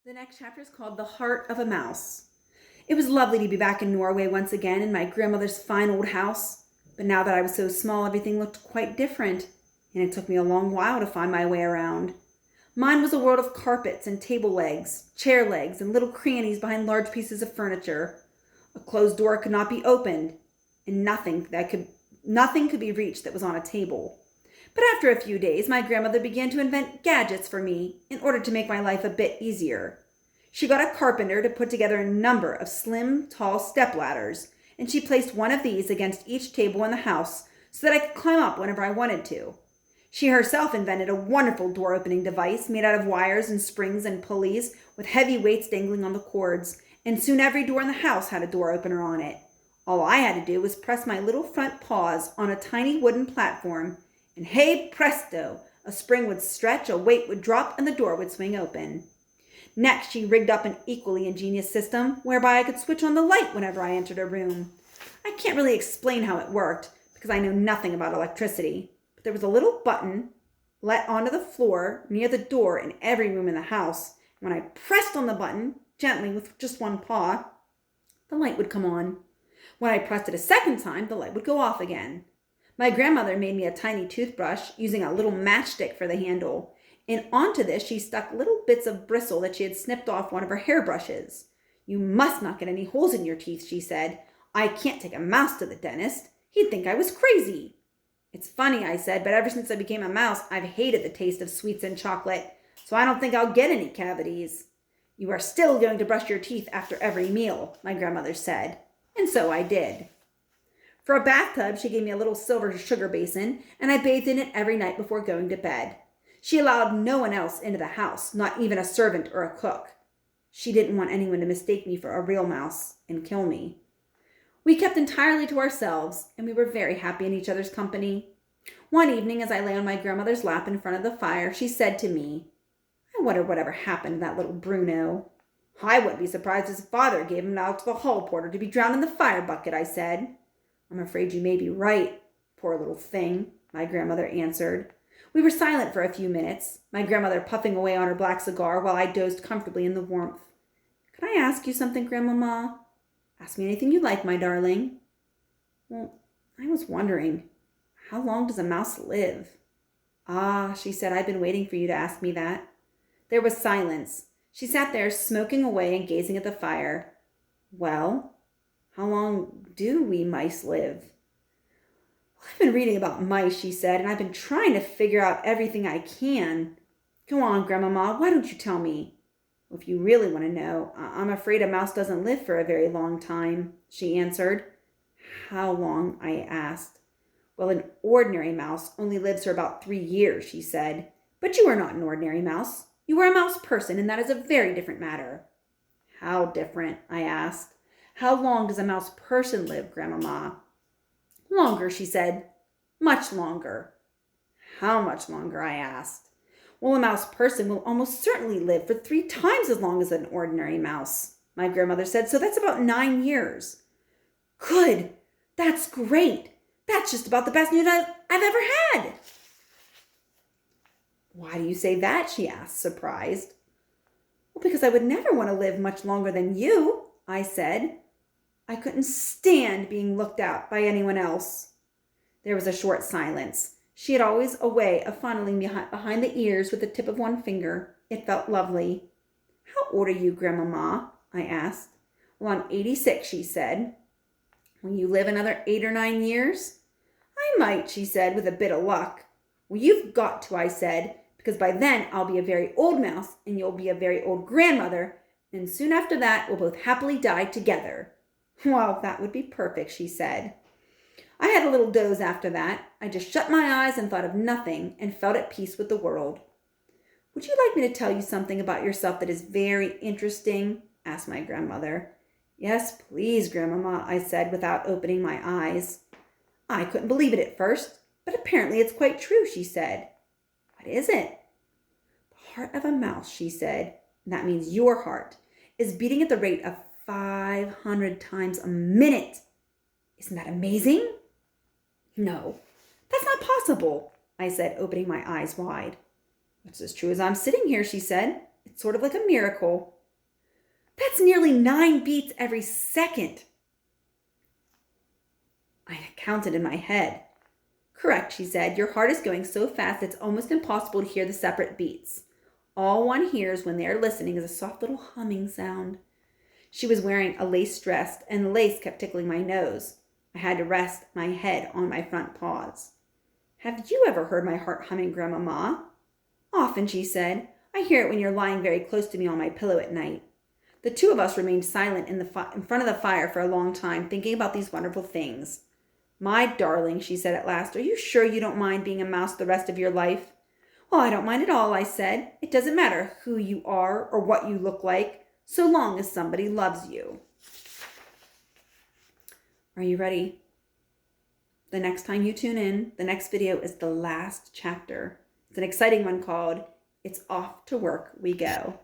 The next chapter is called The Heart of a Mouse. It was lovely to be back in Norway once again in my grandmother's fine old house. But now that I was so small, everything looked quite different, and it took me a long while to find my way around. Mine was a world of carpets and table legs, chair legs, and little crannies behind large pieces of furniture. A closed door could not be opened, and nothing could be reached that was on a table. But after a few days, my grandmother began to invent gadgets for me in order to make my life a bit easier. She got a carpenter to put together a number of slim, tall step ladders, and she placed one of these against each table in the house so that I could climb up whenever I wanted to. She herself invented a wonderful door-opening device made out of wires and springs and pulleys with heavy weights dangling on the cords, and soon every door in the house had a door opener on it. All I had to do was press my little front paws on a tiny wooden platform, and hey presto, a spring would stretch, a weight would drop, and the door would swing open. Next, she rigged up an equally ingenious system whereby I could switch on the light whenever I entered a room. I can't really explain how it worked because I know nothing about electricity, but there was a little button let onto the floor near the door in every room in the house. When I pressed on the button, gently with just one paw, the light would come on. When I pressed it a second time, the light would go off again. My grandmother made me a tiny toothbrush using a little matchstick for the handle, and onto this she stuck little bits of bristle that she had snipped off one of her hairbrushes. "You must not get any holes in your teeth," she said. "I can't take a mouse to the dentist. He'd think I was crazy." "It's funny," I said, "but ever since I became a mouse, I've hated the taste of sweets and chocolate, so I don't think I'll get any cavities." "You are still going to brush your teeth after every meal," my grandmother said, and so I did. For a bathtub, she gave me a little silver sugar basin, and I bathed in it every night before going to bed. She allowed no one else into the house, not even a servant or a cook. She didn't want anyone to mistake me for a real mouse and kill me. We kept entirely to ourselves, and we were very happy in each other's company. One evening, as I lay on my grandmother's lap in front of the fire, she said to me, "I wonder whatever happened to that little Bruno." "I wouldn't be surprised if his father gave him out to the hall porter to be drowned in the fire bucket," I said. "I'm afraid you may be right, poor little thing," my grandmother answered. We were silent for a few minutes, my grandmother puffing away on her black cigar while I dozed comfortably in the warmth. "Could I ask you something, Grandmama?" "Ask me anything you like, my darling." "Well, I was wondering, how long does a mouse live?" "Ah," she said, "I've been waiting for you to ask me that." There was silence. She sat there smoking away and gazing at the fire. "Well, how long do we mice live?" "I've been reading about mice," she said, "and I've been trying to figure out everything I can." "Go on, Grandmama, why don't you tell me?" "Well, if you really want to know, I'm afraid a mouse doesn't live for a very long time," she answered. "How long?" I asked. "Well, an ordinary mouse only lives for about 3 years," she said. "But you are not an ordinary mouse. You are a mouse person, and that is a very different matter." "How different?" I asked. "How long does a mouse person live, Grandmama?" "Longer," she said. "Much longer." "How much longer?" I asked. "Well, a mouse person will almost certainly live for 3 times as long as an ordinary mouse," my grandmother said, "so that's about 9 years." "Good! That's great! That's just about the best news I've ever had." "Why do you say that?" she asked, surprised. "Well, because I would never want to live much longer than you," I said. I couldn't stand being looked at by anyone else. There was a short silence. She had always a way of fondling me behind the ears with the tip of one finger. It felt lovely. "How old are you, Grandmama?" I asked. "Well, I'm 86, she said. "Will you live another 8 or 9 years?" "I might," she said, "with a bit of luck." "Well, you've got to," I said, "because by then I'll be a very old mouse and you'll be a very old grandmother, and soon after that we'll both happily die together." "Well, that would be perfect," she said. I had a little doze after that. I just shut my eyes and thought of nothing and felt at peace with the world. "Would you like me to tell you something about yourself that is very interesting?" asked my grandmother. "Yes, please, Grandmama," I said without opening my eyes. I couldn't believe it at first, but apparently it's quite true, she said. "What is it?" "The heart of a mouse," she said, and that means your heart, "is beating at the rate of 500 times a minute. Isn't that amazing?" "No, that's not possible," I said, opening my eyes wide. "It's as true as I'm sitting here," she said. It's sort of like a miracle. That's nearly 9 beats every second. I counted in my head. Correct, she said. Your heart is going so fast it's almost impossible to hear the separate beats. All one hears when they are listening is a soft little humming sound. She was wearing a lace dress, and the lace kept tickling my nose. I had to rest my head on my front paws. Have you ever heard my heart humming, Grandmama? Often, she said. I hear it when you're lying very close to me on my pillow at night. The two of us remained silent in front of the fire for a long time, thinking about these wonderful things. My darling, she said at last, are you sure you don't mind being a mouse the rest of your life? Well, I don't mind at all, I said. It doesn't matter who you are or what you look like, so long as somebody loves you. Are you ready? The next time you tune in, the next video is the last chapter. It's an exciting one called It's Off to Work We Go.